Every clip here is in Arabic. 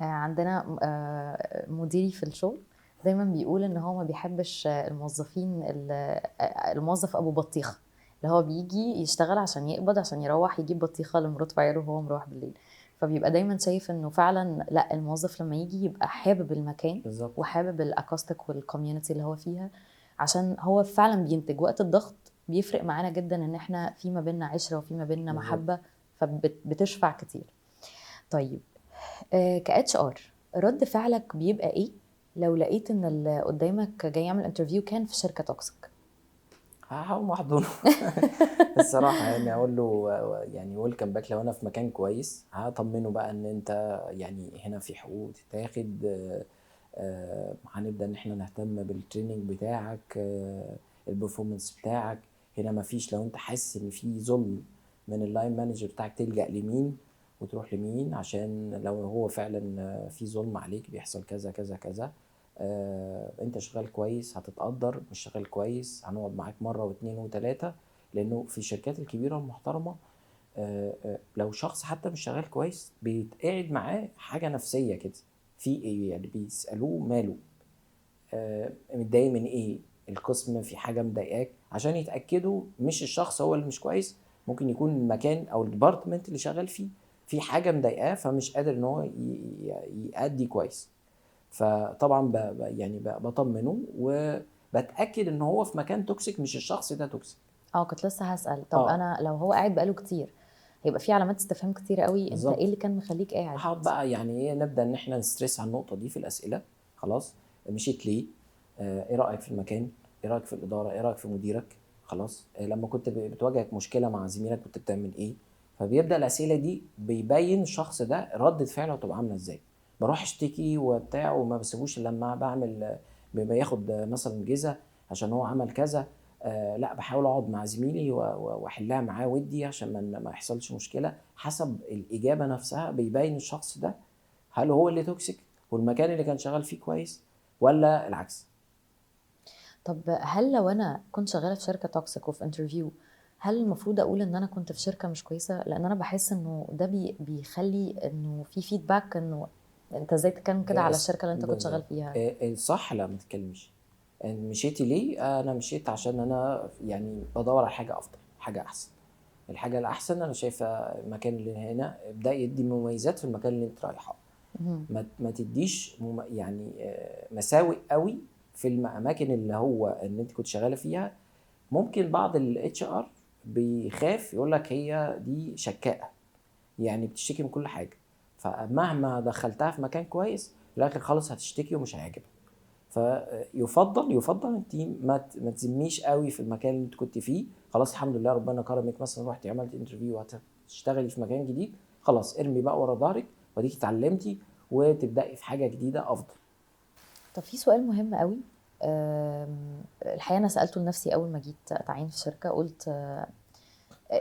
عندنا مديري في الشغل دايما بيقول ان هو ما بيحبش الموظفين الموظف ابو بطيخه، اللي هو بيجي يشتغل عشان يقبض عشان يروح يجيب بطيخه لمراته وعياله وهو مروح بالليل. فبيبقى دايما شايف انه فعلا لا، الموظف لما يجي يبقى حابب المكان بالظبط. وحابب الاكوستيك والكوميونتي اللي هو فيها، عشان هو فعلا بينتج وقت الضغط. بيفرق معانا جدا ان احنا في ما بيننا عشره وفي ما بيننا بالظبط. محبه، فبتشفع كتير. طيب، كاتش ار، رد فعلك بيبقى ايه لو لقيت ان اللي قدامك جاي يعمل انترفيو كان في شركه توكسيك؟ هقوم احضنه. الصراحه يعني اقول له يعني ويلكم باك. لو انا في مكان كويس هطمنه بقى ان انت يعني هنا في حقوق تتاخد. هنبدا ان احنا نهتم بالتريننج بتاعك، البرفورمانس بتاعك. هنا مفيش، لو انت حاسس ان في ظلم من اللاين مانجر بتاعك تلجأ لمين وتروح لمين، عشان لو هو فعلا في ظلم عليك بيحصل كذا كذا كذا. انت شغال كويس هتتقدر، مش شغال كويس هنقعد معاك مرة واثنين وثلاثة. لانه في الشركات الكبيرة المحترمة لو شخص حتى مش شغال كويس بيتقعد معاه حاجة نفسية كده. في ايه يعني؟ بيسألوه ماله، متضايق من ايه، القسم في حاجة مضايقاك، عشان يتأكدوا مش الشخص هو اللي مش كويس. ممكن يكون المكان او الديبارتمنت اللي شغال فيه في حاجة مضايقاه فمش قادر ان هو يأدي كويس. فطبعا يعني بطمنه وبتاكد ان هو في مكان توكسيك، مش الشخص ده توكسيك. اه، كنت لسه هسأل. طب اه انا لو هو قاعد بقاله كتير، هيبقى في علامات استفهام كتير قوي. انت ايه بالظبط. اللي كان مخليك قاعد؟ هقعد بقى يعني ايه، نبدا ان احنا نستريس على النقطه دي في الاسئله. خلاص، مشيت ليه؟ ايه رايك في المكان؟ ايه رايك في الاداره؟ ايه رايك في مديرك؟ خلاص، لما كنت بتواجهك مشكله مع زميلك كنت بتعمل ايه؟ فبيبدا الاسئله دي بيبين الشخص ده ردة فعله تبقى عامله ازاي. بروح اشتكي وبتاع وما بسيبوش إلا لما بعمل بيبقى ياخد مثلا جزء عشان هو عمل كذا. لا، بحاول اقعد مع زميلي واحلها معاه ودي عشان ما يحصلش مشكله. حسب الاجابه نفسها بيبين الشخص ده هل هو اللي توكسيك والمكان اللي كان شغال فيه كويس، ولا العكس. طب هل لو انا كنت شغاله في شركه توكسيك وفي انترفيو، هل المفروض اقول ان انا كنت في شركه مش كويسه؟ لان انا بحس انه ده بيخلي انه في فيدباك، انه انت ازاي تتكلم كده على الشركه اللي انت كنت شغال بالظبط. فيها. الصح لا، ما تتكلمش. مشيتي ليه؟ انا مشيت عشان انا يعني بدور على حاجه افضل، حاجه احسن. الحاجه الاحسن انا شايفه المكان اللي هنا ابدا يدي مميزات في المكان اللي انت رايحه. مهم. ما تديش يعني مساوئ قوي في الاماكن اللي هو ان انت كنت شغاله فيها. ممكن بعض الاتش ار بيخاف يقول لك هي دي شكاءه، يعني بتشتكي من كل حاجه. فمهما دخلتها في مكان كويس في الاخر خالص هتشتكي ومش هيعجبك. فيفضل انت ما تزميش قوي في المكان اللي انت كنت فيه. خلاص الحمد لله ربنا كرمك، مثلا رحتي عملت انترفيو وهتشتغلي في مكان جديد، خلاص ارمي بقى ورا ظهرك وديكي اتعلمتي وتبداي في حاجه جديده افضل. طب في سؤال مهم قوي. الحقيقه انا سالته لنفسي اول ما جيت اتعين في شركه. قلت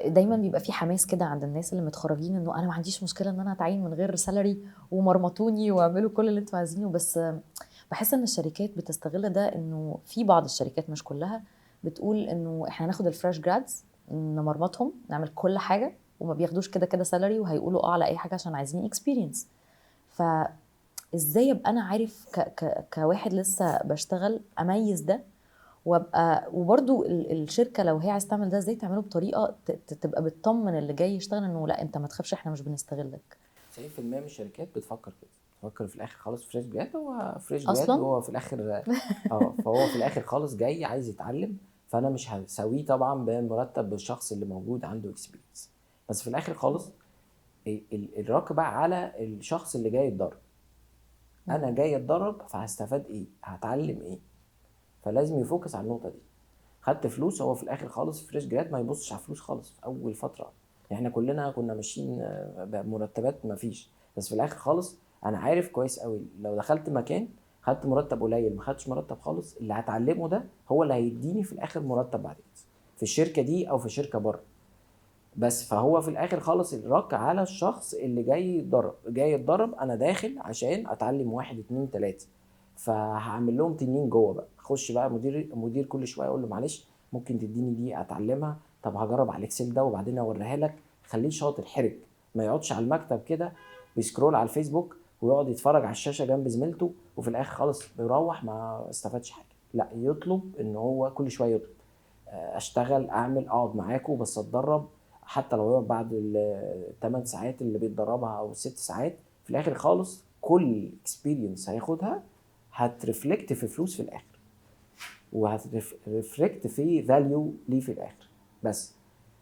دايما بيبقى في حماس كده عند الناس اللي متخرجين، انه انا ما عنديش مشكله ان انا اتعين من غير سالري ومرمطوني واعملوا كل اللي انتوا عايزينه. بس بحس ان الشركات بتستغل ده، انه في بعض الشركات مش كلها بتقول انه احنا هناخد الفريش جرادز نمرمطهم نعمل كل حاجه، وما بياخدوش كده كده سالري، وهيقولوا اه على اي حاجه عشان عايزين اكسبيرينس. فازاي ابقى انا عارف كواحد لسه بشتغل اميز ده، وابقى وبرضو الشركه لو هي عايز تعمل ده، ازاي تعمله بطريقه تبقى بتطمن اللي جاي يشتغل انه لا، انت ما تخافش، احنا مش بنستغلك 90% من الشركات بتفكر كده، بتفكر في الاخر خالص فريش جراد. هو فريش جراد اصلا. وهو في الاخر فهو في الاخر خالص جاي عايز يتعلم. فانا مش هسويه طبعا بمرتب بالشخص اللي موجود عنده اكسبيرينس. بس في الاخر خالص الرك بقى على الشخص اللي جاي يتدرب. انا مم. جاي اتدرب فهستفاد ايه، هتعلم ايه. فلازم يفوكس على النقطه دي. خدت فلوس، هو في الاخر خالص فريش جراد ما يبصش على الفلوس خالص في اول فتره. يعني احنا كلنا كنا ماشيين بمرتبات ما فيش. بس في الاخر خالص انا عارف كويس قوي لو دخلت مكان خدت مرتب قليل ما خدتش مرتب خالص، اللي هتعلمه ده هو اللي هيديني في الاخر مرتب بعد كده في الشركه دي او في شركه بره. بس فهو في الاخر خالص الرك على الشخص اللي جاي يتدرب. جاي يتدرب انا داخل عشان اتعلم واحد اتنين تلاته. فهعمل لهم تنين جوه بقى، اخش بقى مدير كل شويه اقول له معلش ممكن تديني دي اتعلمها؟ طب هجرب على الاكسل ده وبعدين اوريها لك. خليه شاطر حرك، ما يقعدش على المكتب كده بيسكرول على الفيسبوك ويقعد يتفرج على الشاشه جنب زميلته، وفي الاخر خالص بيروح ما استفادش حاجه. لا، يطلب ان هو كل شويه يطلب اشتغل، اعمل، اقعد معاكم بس اتدرب، حتى لو يقعد بعد ال8 ساعات اللي بيتدربها او 6 ساعات، في الاخر خالص كل اكسبيرينس هياخدها هترفلكت في فلوس في الاخر، وهترفلكت في فاليو ليه في الاخر. بس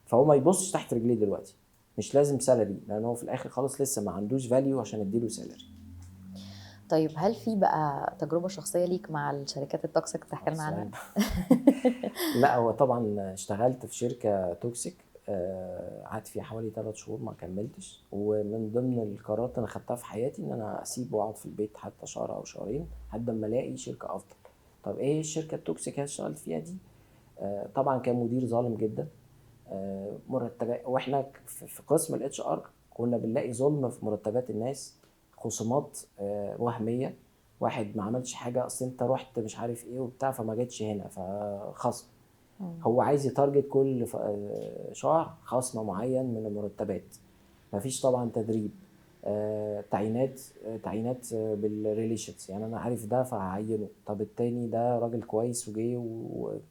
فهو ما يبصش تحت رجليه دلوقتي، مش لازم سالري، لان هو في الاخر خالص لسه ما عندوش فاليو عشان اديله سالري. طيب هل في بقى تجربة شخصية ليك مع الشركات التوكسيك تحكي لنا عنها؟ لا، هو طبعا اشتغلت في شركه توكسيك، قعدت فيها حوالي 3 شهور ما كملتش، ومن ضمن القرارات انا خدتها في حياتي ان انا اسيب واقعد في البيت حتى شهر او شهرين لحد ما الاقي شركه افضل. طب ايه الشركه التوكسيك اللي اشتغلت فيها دي؟ طبعا كان مدير ظالم جدا، مرتبات، واحنا في قسم الاتش ار كنا بنلاقي ظلم في مرتبات الناس، خصومات وهميه، واحد ما عملش حاجه، اصل انت رحت مش عارف ايه وبتاع فما جتش هنا فخصم. هو عايز يتارجت كل شهر خصم معين من المرتبات. مفيش طبعا تدريب، تعيينات بالريليشنز، يعني انا عارف ده فهعينه، طب التاني ده راجل كويس وجاي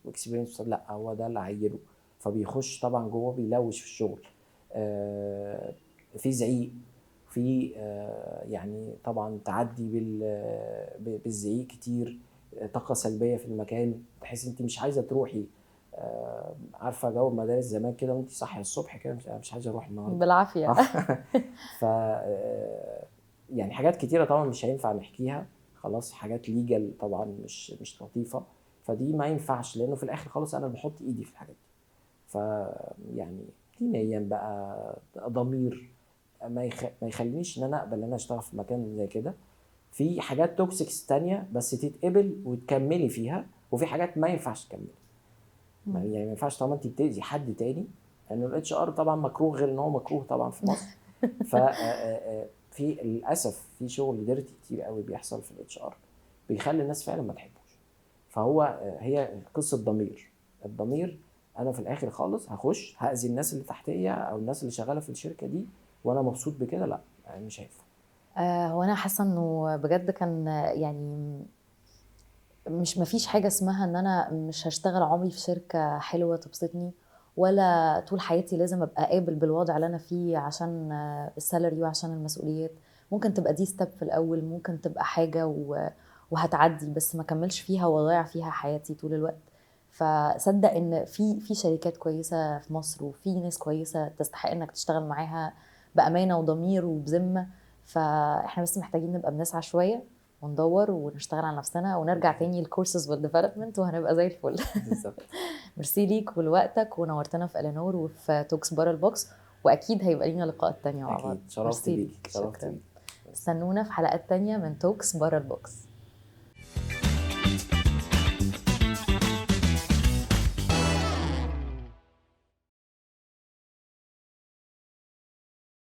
واكسبيرينس، لا هو ده اللي هعينه، فبيخش طبعا جوه بيلوش في الشغل. في زعيق، في يعني طبعا تعدي بالزعيق كتير، طاقة سلبية في المكان، تحس انت مش عايزة تروحي. عارفة جو المدارس زمان كده وانت صاحية الصبح كده مش عايزة اروح النهاردة بالعافية. ف يعني حاجات كتيرة طبعا مش هينفع نحكيها، خلاص حاجات ليجل طبعا مش لطيفة، فدي ما ينفعش، لانه في الاخر خالص انا بحط ايدي في الحاجات دي. ف يعني دينيا بقى، ضمير، ما يخلينيش ان انا اقبل ان انا اشتغل في مكان زي كده. في حاجات توكسيكس تانية بس تتقبل وتكملي فيها، وفي حاجات ما ينفعش تكملي. يعني ما ينفعش طبعا انت بتأذي حد تاني، لان الاتش ار طبعا مكروه، غير ان هو مكروه طبعا في مصر. ف في للاسف في شغل ديرتي كتير قوي بيحصل في الاتش ار، بيخلي الناس فعلا ما تحبوش. فهو هي قصه ضمير. الضمير، انا في الاخر خالص هخش هاذي الناس اللي تحتيه او الناس اللي شغاله في الشركه دي وانا مبسوط بكده؟ لا، يعني مش هينفع. هو انا حاسه انه بجد كان يعني مش مفيش حاجه اسمها ان انا مش هشتغل عمري في شركه حلوه تبسطني، ولا طول حياتي لازم ابقى قابل بالوضع اللي انا فيه عشان السالري وعشان المسؤوليات. ممكن تبقى دي ستيب في الاول، ممكن تبقى حاجه وهتعدي، بس ما كملش فيها واضيع فيها حياتي طول الوقت. فصدق ان في شركات كويسه في مصر، وفي ناس كويسه تستحق انك تشتغل معاها بامانه وضمير وبذمه. فاحنا بس محتاجين نبقى بنسعى شويه وندور ونشتغل على نفسنا ونرجع تاني الكورسز والديفلوبمنت وهنبقى زي الفل. بالظبط. ميرسي ليك ولوقتك، ونورتنا في الينور وفي توكس بره البوكس، واكيد هيبقى لينا لقاءات تانية مع بعض. اكيد، شرفت ميرسي بيك، ليك، شرفت شكرا. بيك. استنونا في حلقات تانية من توكس بره البوكس.